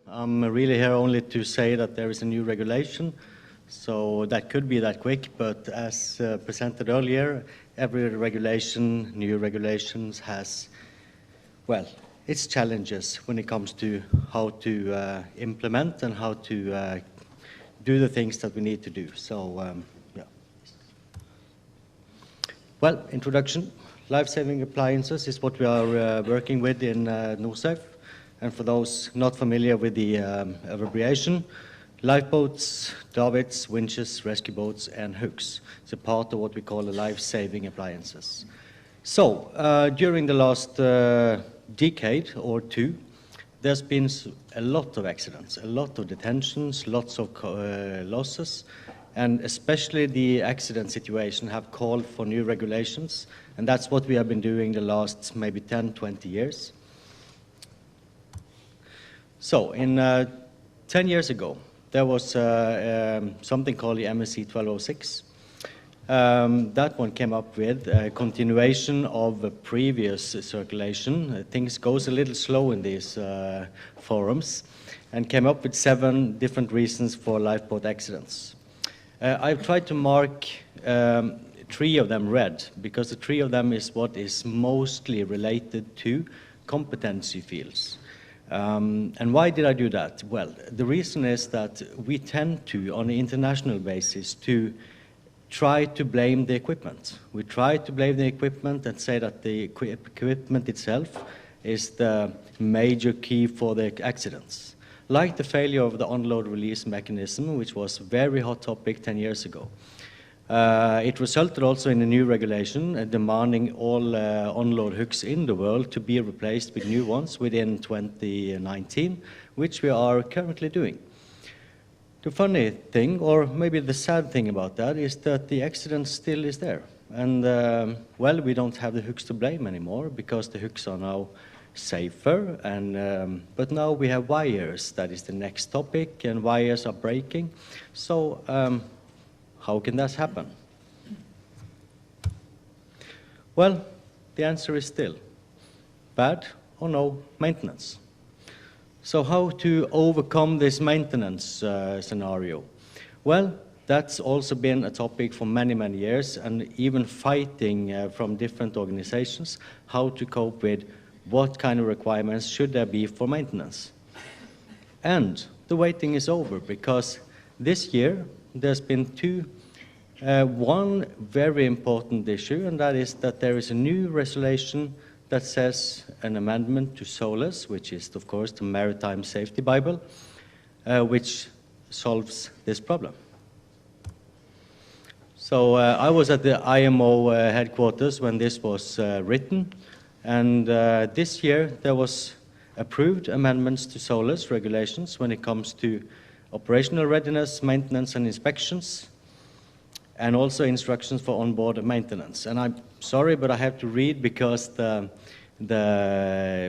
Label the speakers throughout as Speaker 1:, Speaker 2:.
Speaker 1: I'm really here only to say that there is a new regulation, so that could be that quick, but as presented earlier, every regulation, new regulations has, well, its challenges when it comes to how to implement and how to do the things that we need to do. So, yeah. Well, introduction. Life-saving appliances is what we are working with in Norsafe. And for those not familiar with the abbreviation, lifeboats, davits, winches, rescue boats, and hooks. It's a part of what we call the life-saving appliances. So, during the last decade or two, there's been a lot of accidents, a lot of detentions, lots of losses, and especially the accident situation have called for new regulations, and that's what we have been doing the last maybe 10, 20 years. So, in 10 years ago, there was something called the MSC 1206. That one came up with a continuation of a previous circulation. Things goes a little slow in these forums, and came up with 7 different reasons for lifeboat accidents. I've tried to mark 3 of them red, because the 3 of them is what is mostly related to competency fields. And why did I do that? Well, the reason is that we tend to, on an international basis, to try to blame the equipment. We try to blame the equipment and say that the equipment itself is the major key for the accidents. Like the failure of the on-load release mechanism, which was a very hot topic 10 years ago. It resulted also in a new regulation demanding all on-load hooks in the world to be replaced with new ones within 2019, which we are currently doing. The funny thing, or maybe the sad thing about that, is that the accident still is there. And, well, we don't have the hooks to blame anymore because the hooks are now safer, and, but now we have wires. That is the next topic, and wires are breaking. So, how can that happen? Well, the answer is still bad or no maintenance. So how to overcome this maintenance scenario? Well, that's also been a topic for many, many years, and even fighting from different organizations, how to cope with what kind of requirements should there be for maintenance. And the waiting is over, because this year there's been one very important issue, and that is that there is a new resolution that says an amendment to SOLAS, which is, of course, the Maritime Safety Bible, which solves this problem. So I was at the IMO headquarters when this was written, and this year there was approved amendments to SOLAS regulations when it comes to operational readiness, maintenance and inspections, and also instructions for onboard maintenance. And I'm sorry, but I have to read because the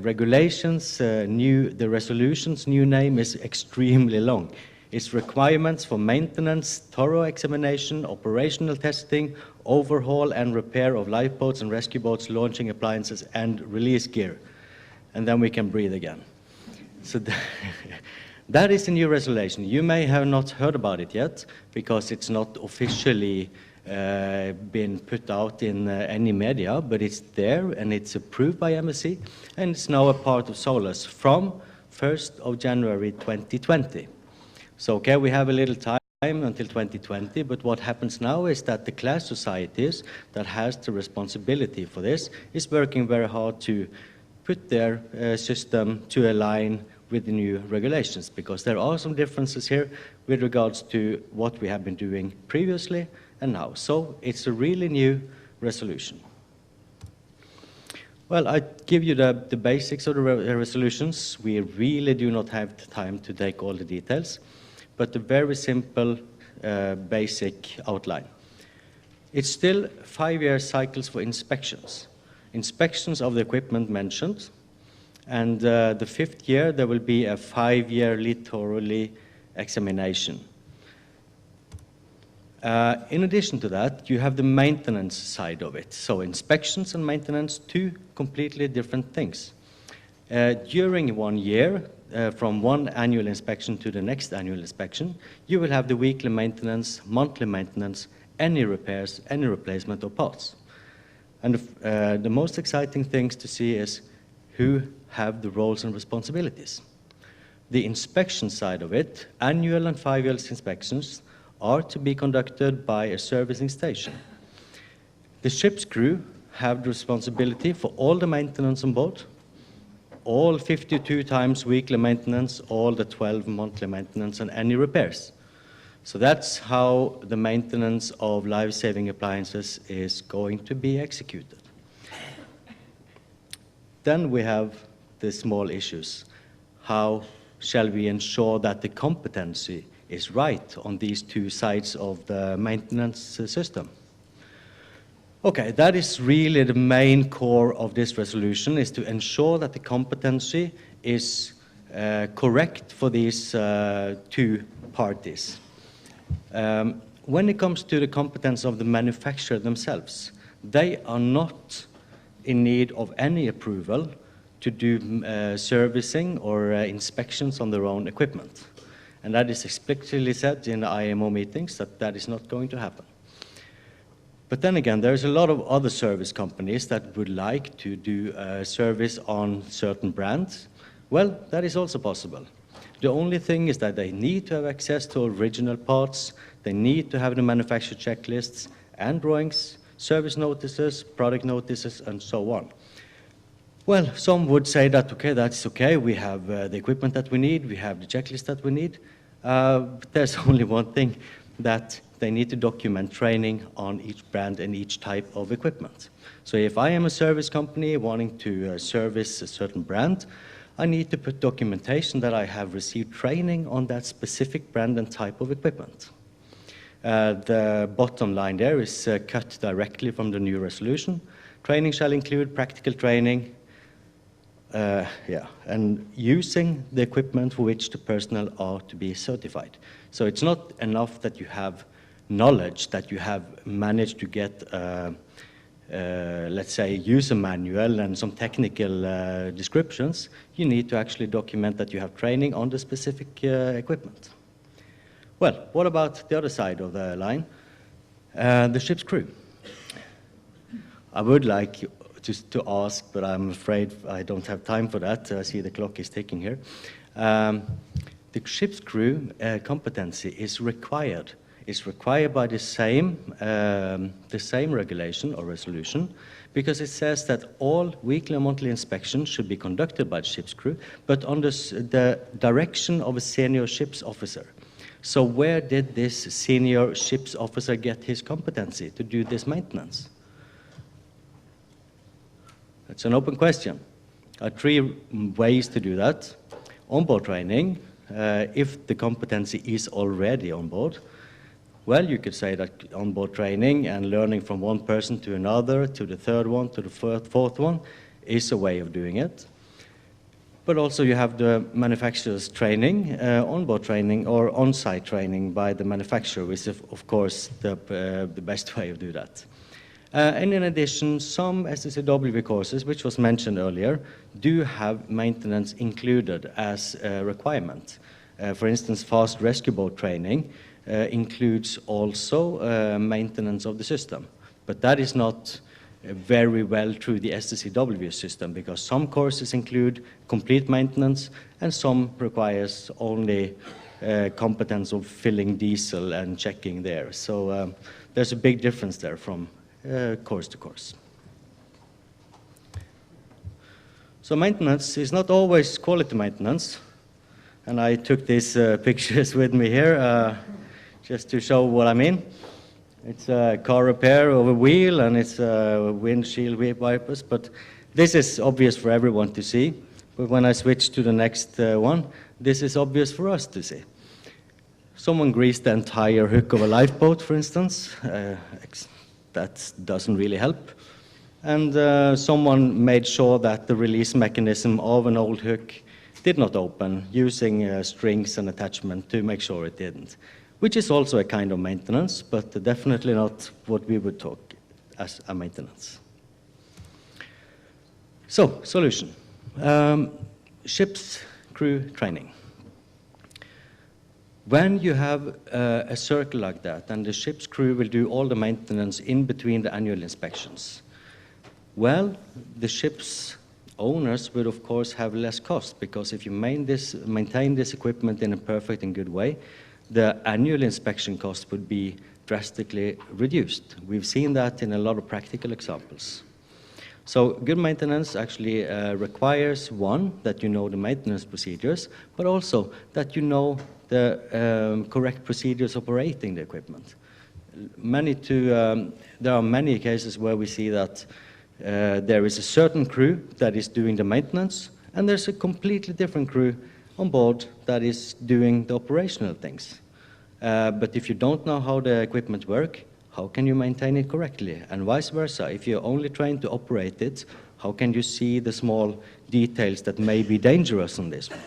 Speaker 1: regulations, the resolution's new name is extremely long. It's requirements for maintenance, thorough examination, operational testing, overhaul and repair of lifeboats and rescue boats, launching appliances and release gear. And then we can breathe again. So that is a new resolution. You may have not heard about it yet because it's not officially been put out in any media, but it's there and it's approved by MSC, and it's now a part of SOLAS from 1st of January 2020. So, okay, we have a little time until 2020, but what happens now is that the class societies that has the responsibility for this is working very hard to put their system to align with the new regulations, because there are some differences here with regards to what we have been doing previously and now. So it's a really new resolution. Well, I give you the basics of the resolutions. We really do not have the time to take all the details, but a very simple basic outline. It's still 5-year cycles for inspections. Inspections of the equipment mentioned, and the 5th year there will be a 5-yearly thoroughly examination. In addition to that, you have the maintenance side of it. So inspections and maintenance, 2 completely different things. During 1 year, from one annual inspection to the next annual inspection, you will have the weekly maintenance, monthly maintenance, any repairs, any replacement of parts. And the most exciting things to see is who have the roles and responsibilities. The inspection side of it, annual and 5-year inspections, are to be conducted by a servicing station. The ship's crew have the responsibility for all the maintenance on board, all 52 times weekly maintenance, all the 12 monthly maintenance, and any repairs. So that's how the maintenance of life-saving appliances is going to be executed. Then we have the small issues. How shall we ensure that the competency is right on these two sides of the maintenance system? Okay, that is really the main core of this resolution, is to ensure that the competency is correct for these two parties. When it comes to the competence of the manufacturer themselves, they are not in need of any approval to do servicing or inspections on their own equipment. And that is explicitly said in the IMO meetings that that is not going to happen. But then again, there's a lot of other service companies that would like to do service on certain brands. Well, that is also possible. The only thing is that they need to have access to original parts, they need to have the manufacturer checklists and drawings, service notices, product notices, and so on. Well, some would say that, okay, that's okay, we have the equipment that we need, we have the checklist that we need, but there's only one thing, that they need to document training on each brand and each type of equipment. So if I am a service company wanting to service a certain brand, I need to put documentation that I have received training on that specific brand and type of equipment. The bottom line there is cut directly from the new resolution. Training shall include practical training, and using the equipment for which the personnel are to be certified. So it's not enough that you have knowledge, that you have managed to get, let's say, user manual and some technical descriptions. You need to actually document that you have training on the specific equipment. Well, what about the other side of the line? The ship's crew. I would like just to ask, but I'm afraid I don't have time for that. I see the clock is ticking here. The ship's crew competency is required. It's required by the same regulation or resolution, because it says that all weekly and monthly inspections should be conducted by the ship's crew, but under the direction of a senior ship's officer. So where did this senior ship's officer get his competency to do this maintenance? That's an open question. There are three ways to do that. On-board training, if the competency is already on board, well, you could say that on-board training and learning from one person to another, to the third one, to the fourth one, is a way of doing it. But also you have the manufacturer's training, on-board training or on-site training by the manufacturer, which is, of course, the best way of doing that. And in addition, some SACW courses, which was mentioned earlier, do have maintenance included as a requirement. For instance, fast rescue boat training includes also maintenance of the system. But that is not very well through the SACW system, because some courses include complete maintenance and some requires only competence of filling diesel and checking there. So there's a big difference there from course to course. So maintenance is not always quality maintenance, and I took these pictures with me here just to show what I mean. It's a car repair of a wheel and it's windshield wipers, but this is obvious for everyone to see. But when I switch to the next one, this is obvious for us to see. Someone greased the entire hook of a lifeboat, for instance. That doesn't really help. And someone made sure that the release mechanism of an old hook did not open, using strings and attachment to make sure it didn't, which is also a kind of maintenance, but definitely not what we would talk as a maintenance. So, solution. Ship's crew training. When you have a circle like that, and the ship's crew will do all the maintenance in between the annual inspections, well, the ship's owners would of course have less cost, because if you maintain this equipment in a perfect and good way, the annual inspection cost would be drastically reduced. We've seen that in a lot of practical examples. So good maintenance actually requires, one, that you know the maintenance procedures, but also that you know the correct procedures operating the equipment. There are many cases where we see that there is a certain crew that is doing the maintenance, and there's a completely different crew on board that is doing the operational things. But if you don't know how the equipment works, how can you maintain it correctly? And vice versa, if you're only trained to operate it, how can you see the small details that may be dangerous on this one?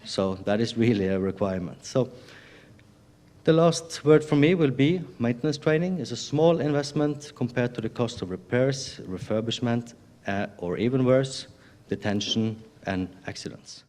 Speaker 1: So that is really a requirement. So the last word for me will be maintenance training is a small investment compared to the cost of repairs, refurbishment, or even worse, detention and accidents.